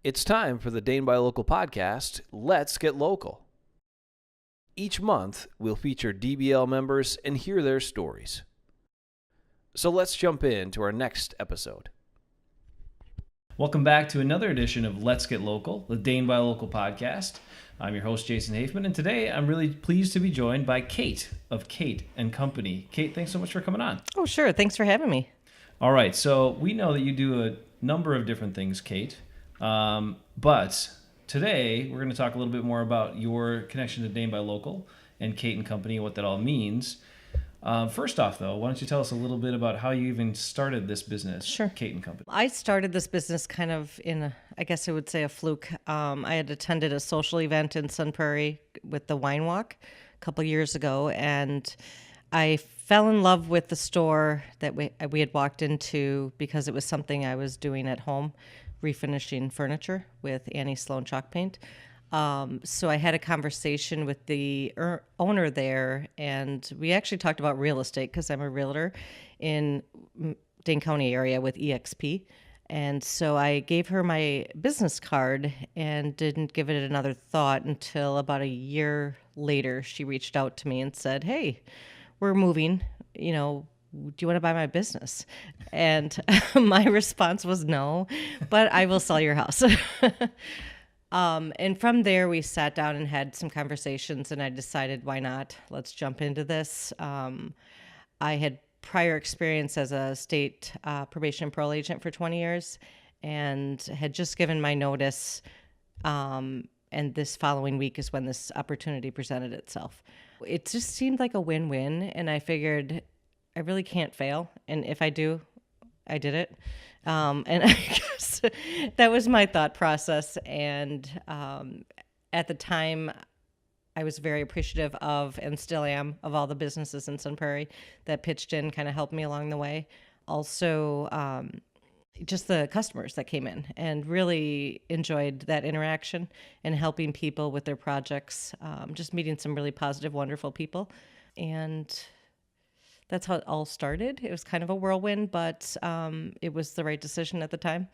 It's time for the Dane by Local podcast, Let's Get Local. Each month, we'll feature DBL members and hear their stories. So let's jump into our next episode. Welcome back to another edition of Let's Get Local, the Dane by Local podcast. I'm your host, Jason Hafman, and today I'm really pleased to be joined by Kate of Kate & Company. Kate, thanks so much for coming on. Oh, sure. Thanks for having me. All right, so we know that you do a number of different things, Kate. But today we're going to talk a little bit more about your connection to Dane by Local and Kate & Company and what that all means. First off, though, why don't you tell us a little bit about how you even started this business, Sure. Kate & Company? I started this business kind of in, I guess I would say, a fluke. I had attended a social event in Sun Prairie with the Wine Walk a couple years ago, and I fell in love with the store that we had walked into because it was something I was doing at home, refinishing furniture with Annie Sloan chalk paint. So I had a conversation with the owner there, and we actually talked about real estate because I'm a realtor in Dane County area with EXP. And so I gave her my business card and didn't give it another thought until about a year later. She reached out to me and said, "Hey, we're moving, do you want to buy my business?" And my response was no, but I will sell your house. And from there, we sat down and had some conversations, and I decided, why not? Let's jump into this. I had prior experience as a state probation and parole agent for 20 years and had just given my notice. And this following week is when this opportunity presented itself. It just seemed like a win-win, and I figured I really can't fail. And if I do, I did it. And I guess that was my thought process. And at the time, I was very appreciative of, and still am, of all the businesses in Sun Prairie that pitched in, kind of helped me along the way. Also, just the customers that came in, and really enjoyed that interaction and helping people with their projects, just meeting some really positive, wonderful people. And that's how it all started. It was kind of a whirlwind, but it was the right decision at the time.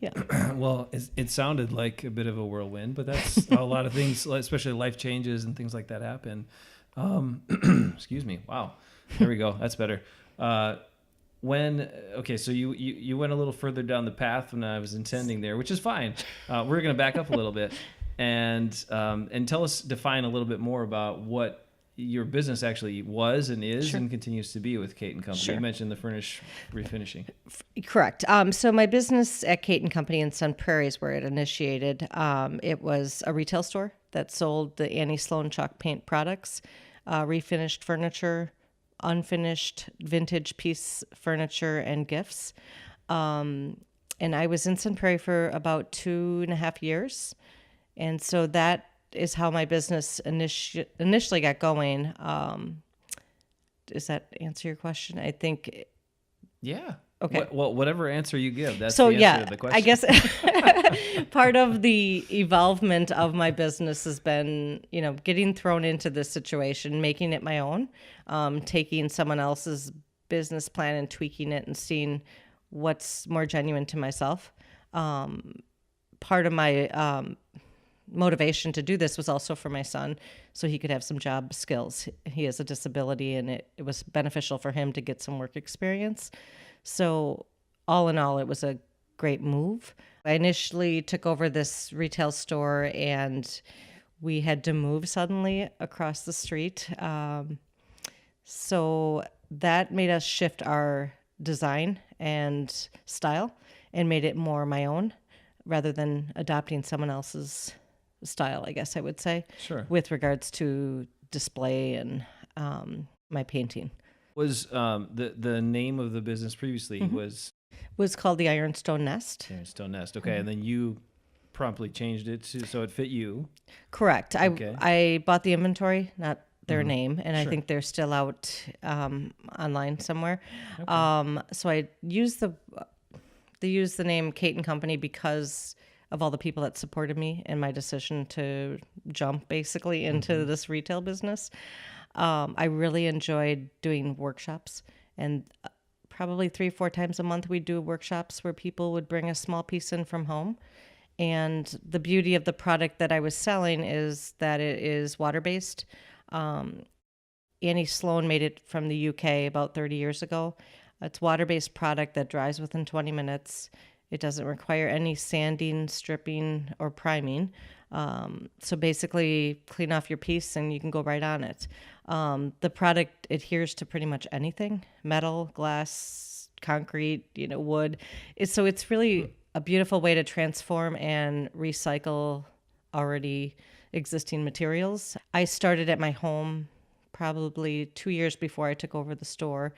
Yeah. Well, it sounded like a bit of a whirlwind, but that's how a lot of things, especially life changes and things like that happen. Excuse me. Wow. There we go. That's better. So you went a little further down the path than I was intending there, which is fine. We're going to back up a little bit and define a little bit more about what your business actually was and is. Sure. And continues to be with Kate & Company. Sure. You mentioned the refinishing. Correct. So my business at Kate & Company in Sun Prairie is where it initiated. It was a retail store that sold the Annie Sloan chalk paint products, refinished furniture, unfinished vintage piece furniture, and gifts. And I was in Sun Prairie for about 2.5 years. And so that is how my business initially got going. Does that answer your question? I think. Yeah. Okay. Well, whatever answer you give, that's the answer to the question. I guess part of the evolvement of my business has been, getting thrown into this situation, making it my own, taking someone else's business plan and tweaking it and seeing what's more genuine to myself. Part of my motivation to do this was also for my son, so he could have some job skills. He has a disability, and it was beneficial for him to get some work experience. So all in all, it was a great move. I initially took over this retail store, and we had to move suddenly across the street. So that made us shift our design and style and made it more my own rather than adopting someone else's style, I guess I would say. Sure. With regards to display and my painting. Was the name of the business previously was called the Ironstone Nest. Ironstone Nest. Okay, and then you promptly changed it so it fit you. Correct. Okay. I bought the inventory, not their name, and sure. I think they're still out online somewhere. Okay. So I used the name Kate & Company because of all the people that supported me in my decision to jump basically into this retail business. I really enjoyed doing workshops, and probably 3-4 times a month we'd do workshops where people would bring a small piece in from home, And the beauty of the product that I was selling is that it is water-based. Annie Sloan made it from the UK about 30 years ago. It's water-based product that dries within 20 minutes. It doesn't require any sanding, stripping, or priming. So basically, clean off your piece and you can go right on it. The product adheres to pretty much anything: metal, glass, concrete, wood. So it's really a beautiful way to transform and recycle already existing materials. I started at my home probably 2 years before I took over the store.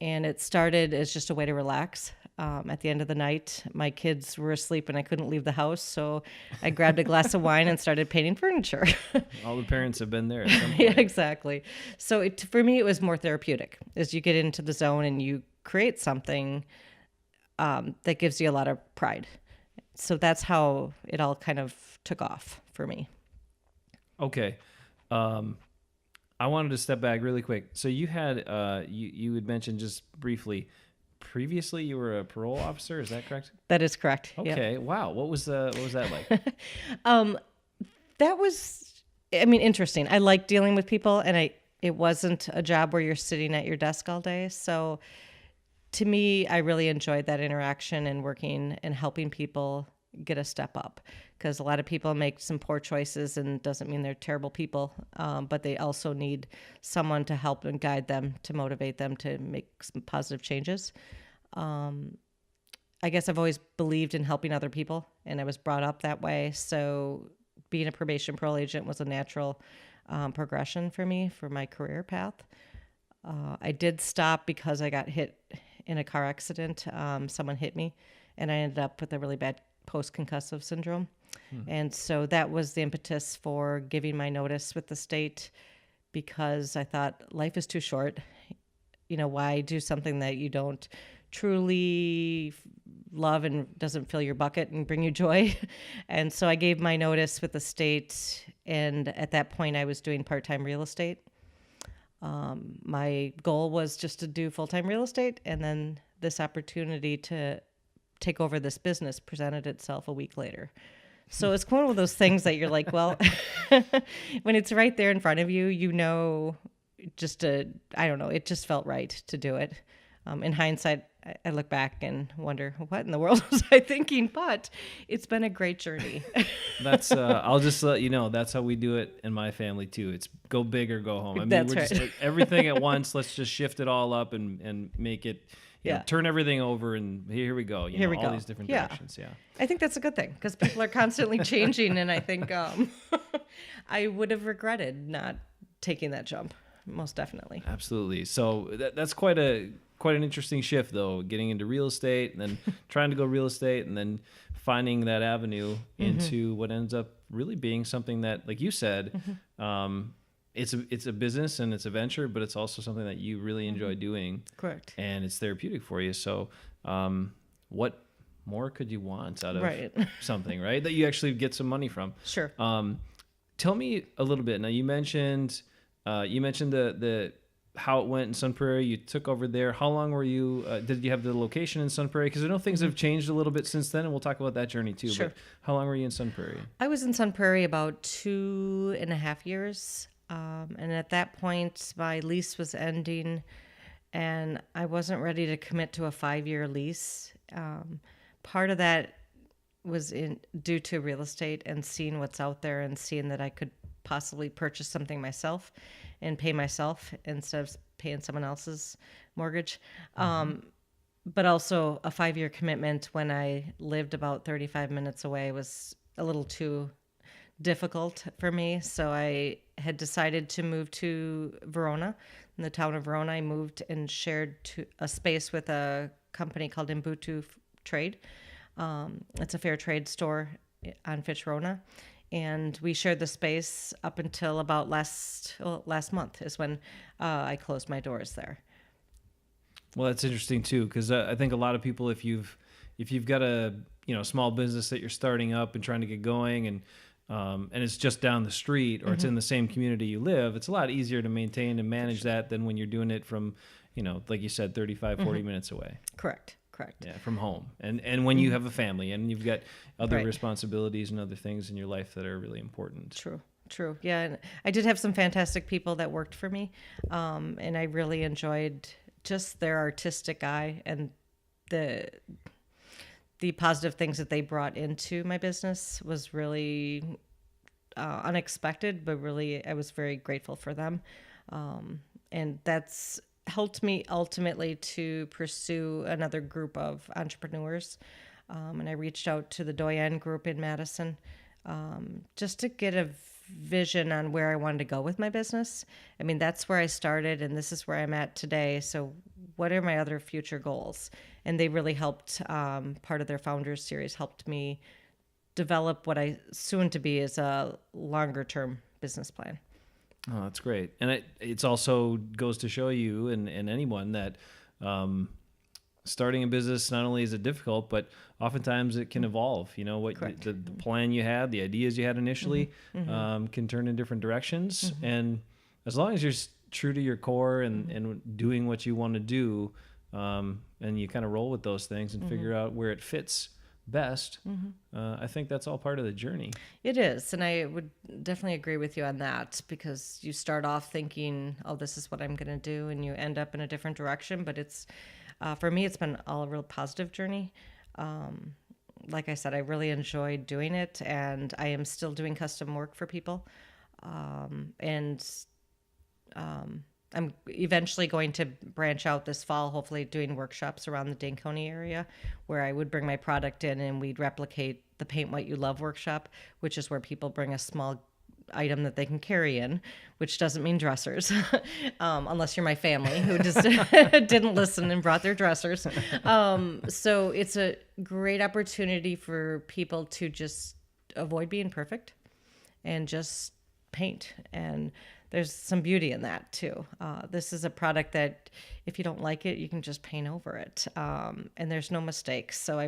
And it started as just a way to relax. At the end of the night, my kids were asleep and I couldn't leave the house. So I grabbed a glass of wine and started painting furniture. All the parents have been there at some point. Yeah, exactly. So for me, it was more therapeutic as you get into the zone and you create something that gives you a lot of pride. So that's how it all kind of took off for me. Okay. I wanted to step back really quick. So you had you had mentioned just briefly previously you were a parole officer. Is that correct? That is correct. Okay. Yep. Wow. What was that like? That was, interesting. I like dealing with people, and it wasn't a job where you're sitting at your desk all day. So to me, I really enjoyed that interaction and working and helping people get a step up, because a lot of people make some poor choices, and doesn't mean they're terrible people, but they also need someone to help and guide them, to motivate them to make some positive changes. I guess I've always believed in helping other people, and I was brought up that way. So being a probation parole agent was a natural progression for me for my career path. I did stop because I got hit in a car accident. Someone hit me, and I ended up with a really bad post-concussive syndrome. And so that was the impetus for giving my notice with the state, because I thought life is too short. Why do something that you don't truly love and doesn't fill your bucket and bring you joy? And so I gave my notice with the state, and at that point I was doing part-time real estate. My goal was just to do full-time real estate, and then this opportunity to take over this business presented itself a week later. So it's one of those things that you're like, well, when it's right there in front of you, I don't know, it just felt right to do it. In hindsight, I look back and wonder, what in the world was I thinking? But it's been a great journey. That's I'll just let you know, that's how we do it in my family too. It's go big or go home. That's we're right. just like, everything at once. Let's just shift it all up and make it, turn everything over, and here we go. Here we all go. These different directions. Yeah. I think that's a good thing, because people are constantly changing, and I think I would have regretted not taking that jump, most definitely. Absolutely. So that's quite an interesting shift, though, getting into real estate and then trying to go real estate and then finding that avenue into what ends up really being something that, like you said, it's a business and it's a venture, but it's also something that you really enjoy doing. Correct. And it's therapeutic for you. So what more could you want out of something, right, that you actually get some money from? Sure. Tell me a little bit. Now, you mentioned the how it went in Sun Prairie. You took over there. How long were you, did you have the location in Sun Prairie? Because I know things have changed a little bit since then, and we'll talk about that journey too. Sure. But how long were you in Sun Prairie? I was in Sun Prairie about 2.5 years. And at that point, my lease was ending, and I wasn't ready to commit to a 5-year lease. Part of that was due to real estate and seeing what's out there, and seeing that I could possibly purchase something myself and pay myself instead of paying someone else's mortgage. But also a 5-year commitment when I lived about 35 minutes away was a little too difficult for me. So I had decided to move to Verona. In the town of Verona, I moved and shared a space with a company called Imbutu Trade. It's a fair trade store on Fitzrona. And we shared the space up until about last month is when I closed my doors there. Well, that's interesting too, because I think a lot of people, if you've got a small business that you're starting up and trying to get going, and it's just down the street, or it's in the same community you live, it's a lot easier to maintain and manage that than when you're doing it from, like you said, 35, 40 minutes away. Correct. Correct. Yeah, from home. And when you have a family and you've got other Right. responsibilities and other things in your life that are really important. True. Yeah, and I did have some fantastic people that worked for me, and I really enjoyed just their artistic eye and the positive things that they brought into my business was really unexpected, but really I was very grateful for them. And that's helped me ultimately to pursue another group of entrepreneurs. And I reached out to the Doyen group in Madison just to get a vision on where I wanted to go with my business. I mean, that's where I started, and this is where I'm at today. So, what are my other future goals? And they really helped. Part of their Founders Series helped me develop what I soon to be is a longer term business plan. Oh, that's great. And it's also goes to show you and anyone that starting a business, not only is it difficult, but oftentimes it can evolve. You know, what the plan you had, the ideas you had initially can turn in different directions. And as long as you're true to your core and doing what you want to do, and you kind of roll with those things and figure out where it fits best, I think that's all part of the journey. It is, and I would definitely agree with you on that, because you start off thinking, oh, this is what I'm going to do, and you end up in a different direction. But it's for me, it's been all a real positive journey. Like I said, I really enjoyed doing it, and I am still doing custom work for people, and I'm eventually going to branch out this fall, hopefully doing workshops around the Dane County area where I would bring my product in and we'd replicate the Paint What You Love workshop, which is where people bring a small item that they can carry in, which doesn't mean dressers, unless you're my family who just didn't listen and brought their dressers. So it's a great opportunity for people to just avoid being perfect and just paint. And there's some beauty in that too. This is a product that if you don't like it, you can just paint over it. And there's no mistakes. So I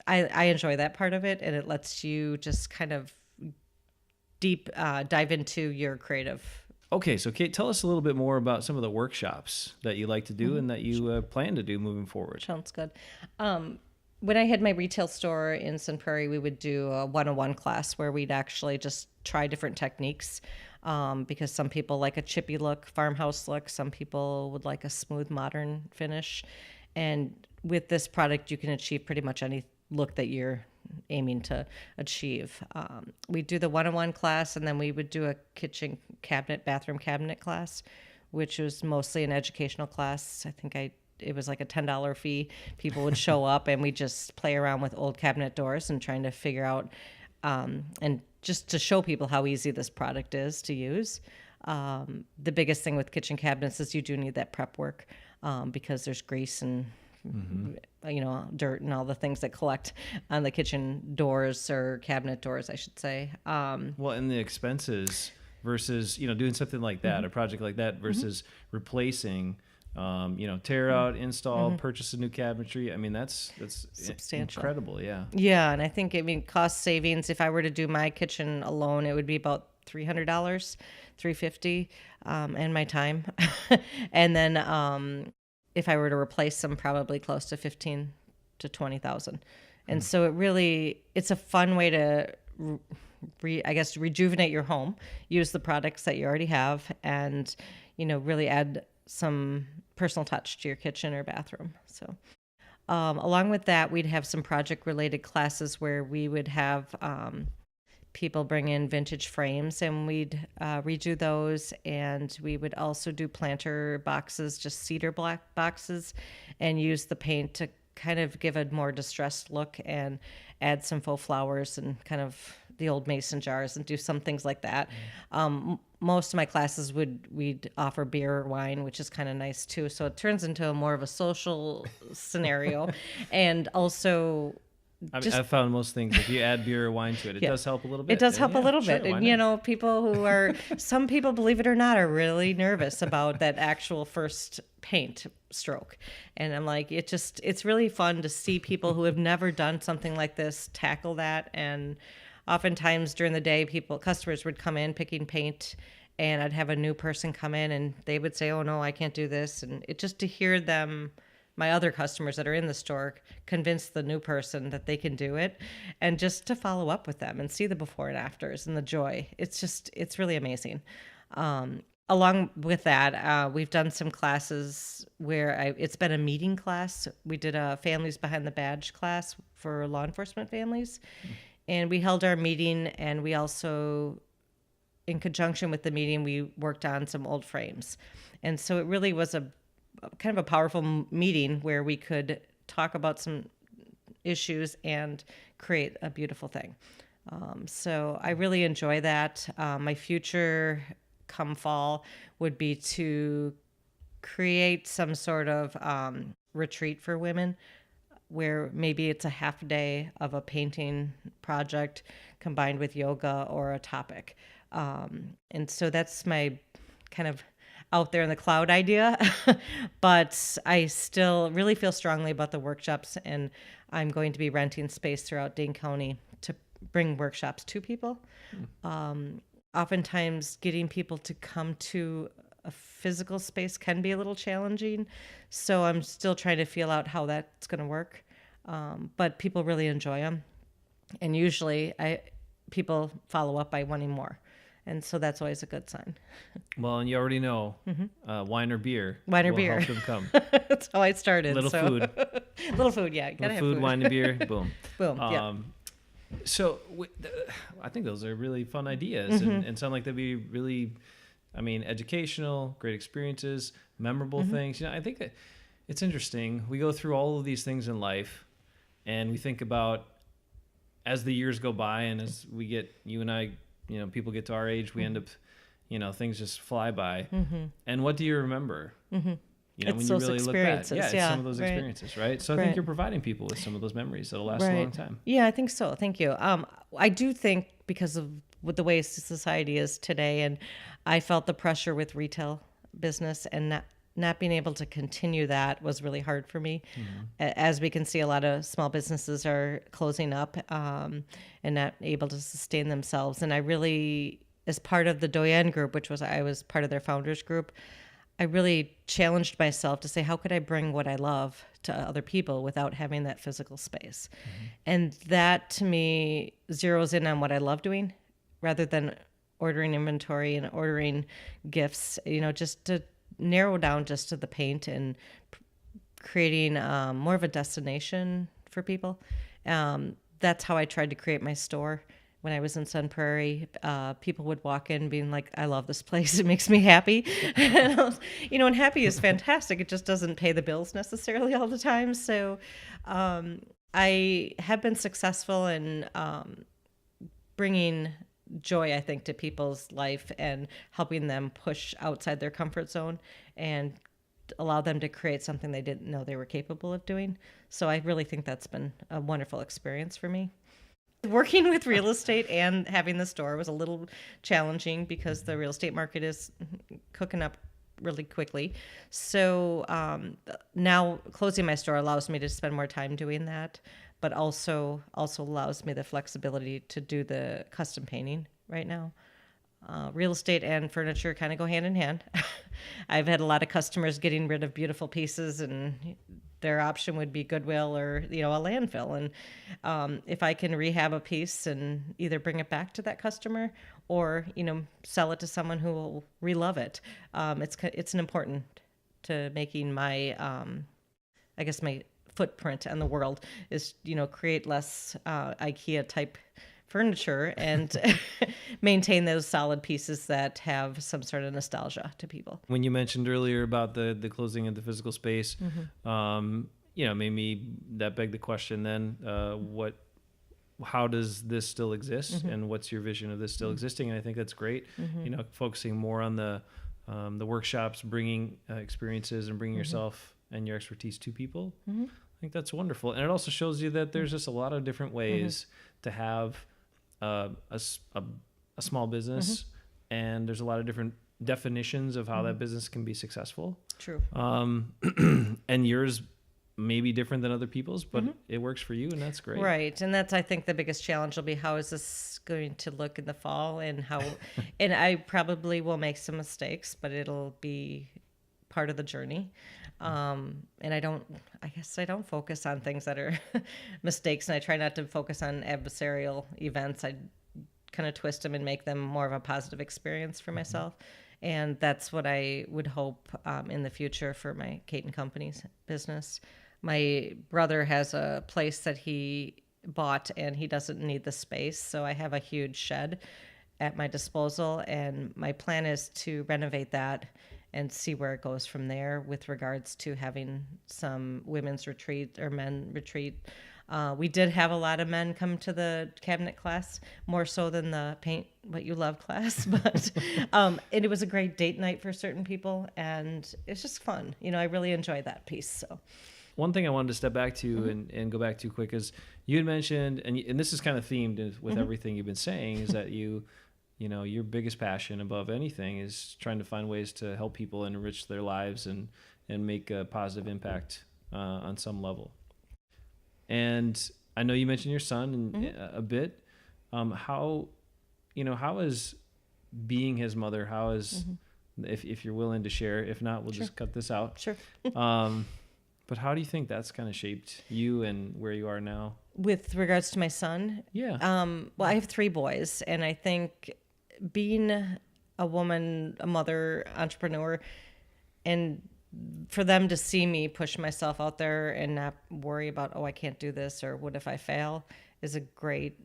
enjoy that part of it. And it lets you just kind of dive into your creative. Okay. So Kate, tell us a little bit more about some of the workshops that you like to do and that you plan to do moving forward. Sounds good. When I had my retail store in Sun Prairie, we would do a 101 class where we'd actually just try different techniques. Because some people like a chippy look, farmhouse look. Some people would like a smooth, modern finish. And with this product, you can achieve pretty much any look that you're aiming to achieve. We do the 101 class, and then we would do a kitchen cabinet, bathroom cabinet class, which was mostly an educational class. I think it was like a $10 fee. People would show up, and we just play around with old cabinet doors and trying to figure out and just to show people how easy this product is to use. The biggest thing with kitchen cabinets is you do need that prep work because there's grease and dirt and all the things that collect on the kitchen doors or cabinet doors, I should say. Well, and the expenses versus doing something like that, a project like that versus replacing. Tear out, install, purchase a new cabinetry. I mean, that's substantial. Incredible, yeah. Yeah, and I think cost savings. If I were to do my kitchen alone, it would be about $300, $350, and my time. And then if I were to replace them, probably close to $15,000 to $20,000. And so it's a fun way to rejuvenate your home, use the products that you already have, and really add some personal touch to your kitchen or bathroom. So along with that, we'd have some project related classes where we would have people bring in vintage frames and we'd redo those. And we would also do planter boxes, just cedar black boxes, and use the paint to kind of give a more distressed look and add some faux flowers and kind of the old mason jars and do some things like that. Most of my classes we'd offer beer or wine, which is kind of nice too. So it turns into more of a social scenario. And also I've found most things, if you add beer or wine to it, it does help a little bit. It does help a little bit. Sure, and, people some people, believe it or not, are really nervous about that actual first paint stroke. And I'm like, it's really fun to see people who have never done something like this tackle that. And oftentimes during the day, customers would come in picking paint, and I'd have a new person come in and they would say, oh no, I can't do this. And it just to hear them my other customers that are in the store convince the new person that they can do it, and just to follow up with them and see the before and afters and the joy. It's really amazing. Along with that, we've done some classes where it's been a meeting class. We did a Families Behind the Badge class for law enforcement families. And we held our meeting, and we also, in conjunction with the meeting, we worked on some old frames. And so it really was a kind of a powerful meeting where we could talk about some issues and create a beautiful thing. So I really enjoy that. My future come fall would be to create some sort of retreat for women, where maybe it's a half day of a painting project combined with yoga or a topic. And so that's my kind of out there in the cloud idea, but I still really feel strongly about the workshops, and I'm going to be renting space throughout Dane County to bring workshops to people. Oftentimes getting people to come to a physical space can be a little challenging. So I'm still trying to feel out how that's going to work. But people really enjoy them. And usually people follow up by wanting more. And so that's always a good sign. Well, and you already know, wine or beer. Wine or will beer. help them come. That's how I started. Little food. Little food, yeah. You gotta Little have food, wine and beer, boom. Boom, yeah. So I think those are really fun ideas and sound like they'd be really, educational, great experiences, memorable things. I think that it's interesting. We go through all of these things in life, and we think about as the years go by, and as we get, you and I, people get to our age, we end up, things just fly by. And what do you remember? When you really look back, it's some of those experiences, right? So I think you're providing people with some of those memories that'll last a long time. Yeah, I think so. Thank you. I do think because of with the way society is today, and I felt the pressure with retail business, and not being able to continue that was really hard for me. As we can see, a lot of small businesses are closing up and not able to sustain themselves. And I really, as part of the Doyen group, I was part of their founders group, I really challenged myself to say, how could I bring what I love to other people without having that physical space? And that to me zeroes in on what I love doing rather than ordering inventory and ordering gifts, just to narrow down just to the paint and creating more of a destination for people. That's how I tried to create my store. When I was in Sun Prairie, people would walk in being like, I love this place. It makes me happy. And happy is fantastic. It just doesn't pay the bills necessarily all the time. So I have been successful in bringing joy, I think, to people's life and helping them push outside their comfort zone and allow them to create something they didn't know they were capable of doing. So I really think that's been a wonderful experience for me. Working with real estate and having the store was a little challenging because the real estate market is cooking up really quickly. So now closing my store allows me to spend more time doing that, but also allows me the flexibility to do the custom painting right now. Real estate and furniture kind of go hand in hand. I've had a lot of customers getting rid of beautiful pieces, and their option would be Goodwill or, a landfill. And if I can rehab a piece and either bring it back to that customer or, sell it to someone who will re-love it, it's an important to making my, my footprint on the world is, create less IKEA type furniture and maintain those solid pieces that have some sort of nostalgia to people. When you mentioned earlier about the closing of the physical space, made me, that begged the question then, how does this still exist, and what's your vision of this still existing? And I think that's great. Focusing more on the workshops, bringing experiences and bringing yourself and your expertise to people. I think that's wonderful. And it also shows you that there's just a lot of different ways to have a small business, and there's a lot of different definitions of how that business can be successful. True. And yours may be different than other people's, but it works for you, and that's great. Right. And that's, I think, the biggest challenge will be, how is this going to look in the fall, and how, and I probably will make some mistakes, but it'll be part of the journey. And I guess I don't focus on things that are mistakes, and I try not to focus on adversarial events. I kind of twist them and make them more of a positive experience for myself. And that's what I would hope in the future for my Kate and Company's business. My brother has a place that he bought, and he doesn't need the space, so I have a huge shed at my disposal, and my plan is to renovate that and see where it goes from there with regards to having some women's retreat or men retreat. We did have a lot of men come to the cabinet class, more so than the paint what you love class, but and it was a great date night for certain people, and it's just fun. I really enjoy that piece. So one thing I wanted to step back to and go back to quick is you had mentioned, and this is kind of themed with everything you've been saying, is that your biggest passion above anything is trying to find ways to help people and enrich their lives and make a positive impact on some level. And I know you mentioned your son a bit. How is being his mother? How is, if you're willing to share, if not, we'll just cut this out. Sure. But how do you think that's kind of shaped you and where you are now? With regards to my son? Yeah. Well, I have 3 boys, and I think being a woman, a mother, entrepreneur, and for them to see me push myself out there and not worry about, I can't do this, or what if I fail, is a great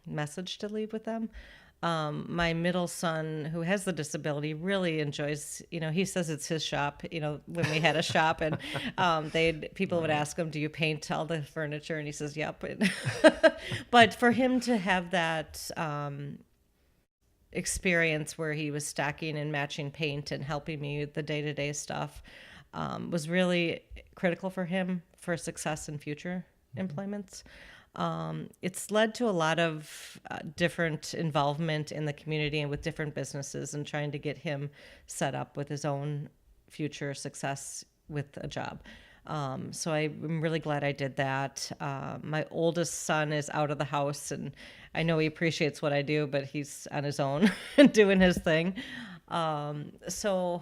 message to leave with them. My middle son, who has the disability, really enjoys, he says it's his shop, when we had a shop, and people would ask him, do you paint all the furniture? And he says, yep. But for him to have that experience where he was stacking and matching paint and helping me with the day-to-day stuff was really critical for him for success in future employments. It's led to a lot of different involvement in the community and with different businesses, and trying to get him set up with his own future success with a job. So I'm really glad I did that. My oldest son is out of the house, and I know he appreciates what I do, but he's on his own and doing his thing. But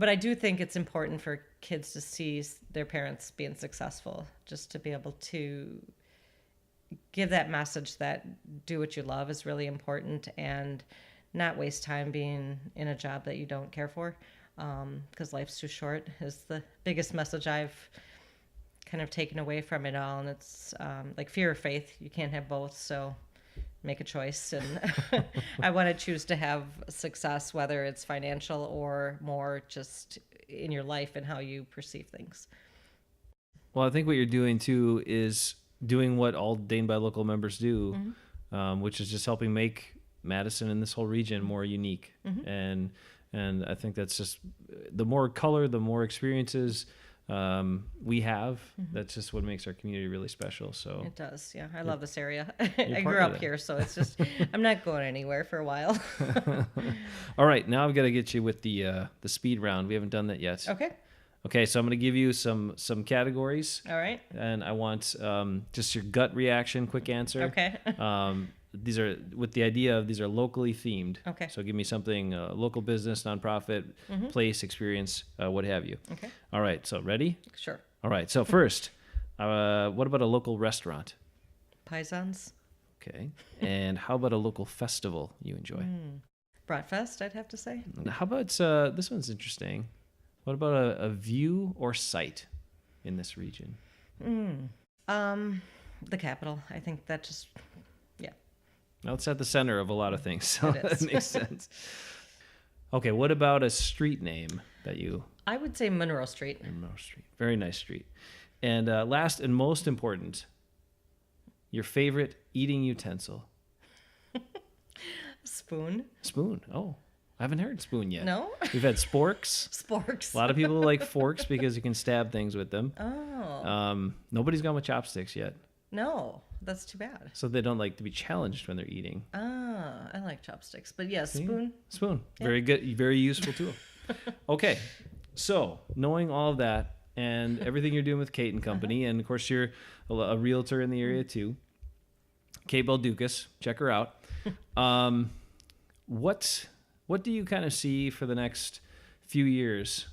I do think it's important for kids to see their parents being successful, just to be able to give that message that do what you love is really important, and not waste time being in a job that you don't care for, because life's too short is the biggest message I've kind of taken away from it all. And it's like fear or faith. You can't have both, so make a choice. And I want to choose to have success, whether it's financial or more just in your life and how you perceive things. Well, I think what you're doing too is doing what all Dane by Local members do, which is just helping make Madison and this whole region more unique. And I think that's just, the more color, the more experiences we have, that's just what makes our community really special. So it does. Yeah. I love this area. I grew up here, so it's just, I'm not going anywhere for a while. All right. Now I've got to get you with the speed round. We haven't done that yet. Okay, so I'm going to give you some categories. All right. And I want just your gut reaction, quick answer. Okay. These are with the idea of these are locally themed. Okay. So give me something, local business, nonprofit, place, experience, what have you. Okay. All right, so ready? Sure. All right, so first, what about a local restaurant? Paisans. Okay. And how about a local festival you enjoy? Bratfest, I'd have to say. How about, this one's interesting. What about a view or sight in this region? The Capitol. I think that just, yeah. Well, it's at the center of a lot of things, so It is. that makes sense. Okay, what about a street name that you... I would say Monroe Street. Monroe Street. Very nice street. And last and most important, your favorite eating utensil. Spoon. Spoon. Oh, I haven't heard spoon yet. No? We've had sporks. Sporks. A lot of people like forks because you can stab things with them. Oh. Nobody's gone with chopsticks yet. No, that's too bad. So they don't like to be challenged when they're eating. I like chopsticks. But yeah, spoon. Spoon. Yeah. Very good. Very useful tool. Okay. So knowing all of that and everything you're doing with Kate and Company, and of course you're a realtor in the area too, Kate Belducas, check her out. What do you kind of see for the next few years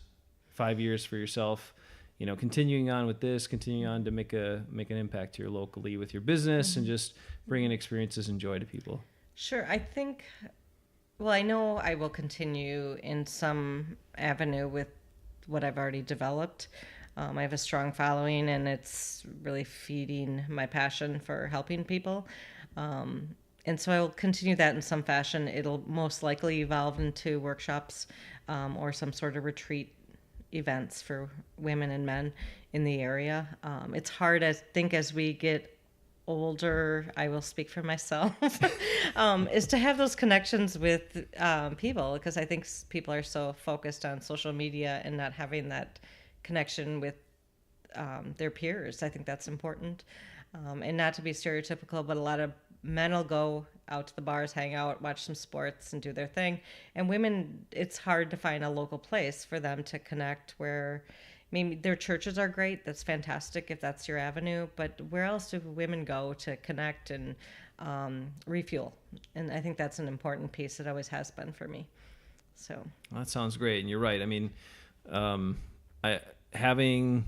5 years for yourself, continuing on with this, continuing on to make an impact here locally with your business and just bringing experiences and joy to people? Sure. I know I will continue in some avenue with what I've already developed. I have a strong following, and it's really feeding my passion for helping people. And so I will continue that in some fashion. It'll most likely evolve into workshops or some sort of retreat events for women and men in the area. It's hard, I think, as we get older, I will speak for myself, is to have those connections with people, because I think people are so focused on social media and not having that connection with their peers. I think that's important. And not to be stereotypical, but a lot of men will go out to the bars, hang out, watch some sports, and do their thing. And women, it's hard to find a local place for them to connect where maybe their churches are great. That's fantastic if that's your avenue. But where else do women go to connect and refuel? And I think that's an important piece. It always has been for me. So well, that sounds great. And you're right. I mean, having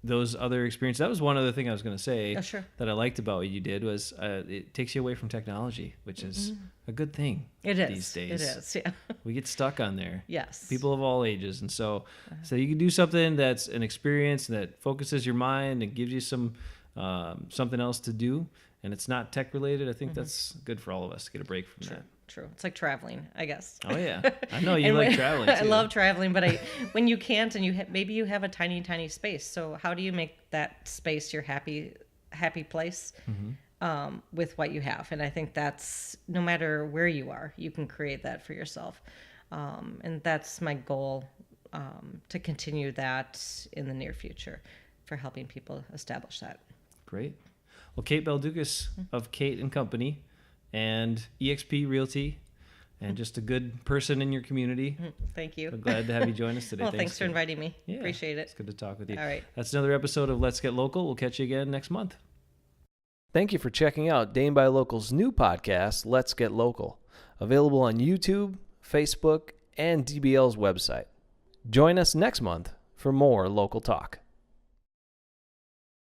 those other experiences, that was one other thing I was going to say that I liked about what you did was it takes you away from technology, which is a good thing. It is these days. It is, yeah. We get stuck on there. Yes. People of all ages. And so you can do something that's an experience that focuses your mind and gives you some something else to do, and it's not tech related. I think that's good for all of us to get a break from that. True. It's like traveling, I guess. Oh yeah, I know you like traveling too. I love traveling, but when you can't, and maybe you have a tiny space. So how do you make that space your happy place with what you have? And I think that's no matter where you are, you can create that for yourself. And that's my goal, to continue that in the near future, for helping people establish that. Great. Well, Kate Balducas of Kate and Company and eXp Realty, and just a good person in your community. Thank you. I'm glad to have you join us today. Well, thanks for inviting me. Yeah, appreciate it. It's good to talk with you. All right. That's another episode of Let's Get Local. We'll catch you again next month. Thank you for checking out Dane by Local's new podcast, Let's Get Local, available on YouTube, Facebook, and DBL's website. Join us next month for more local talk.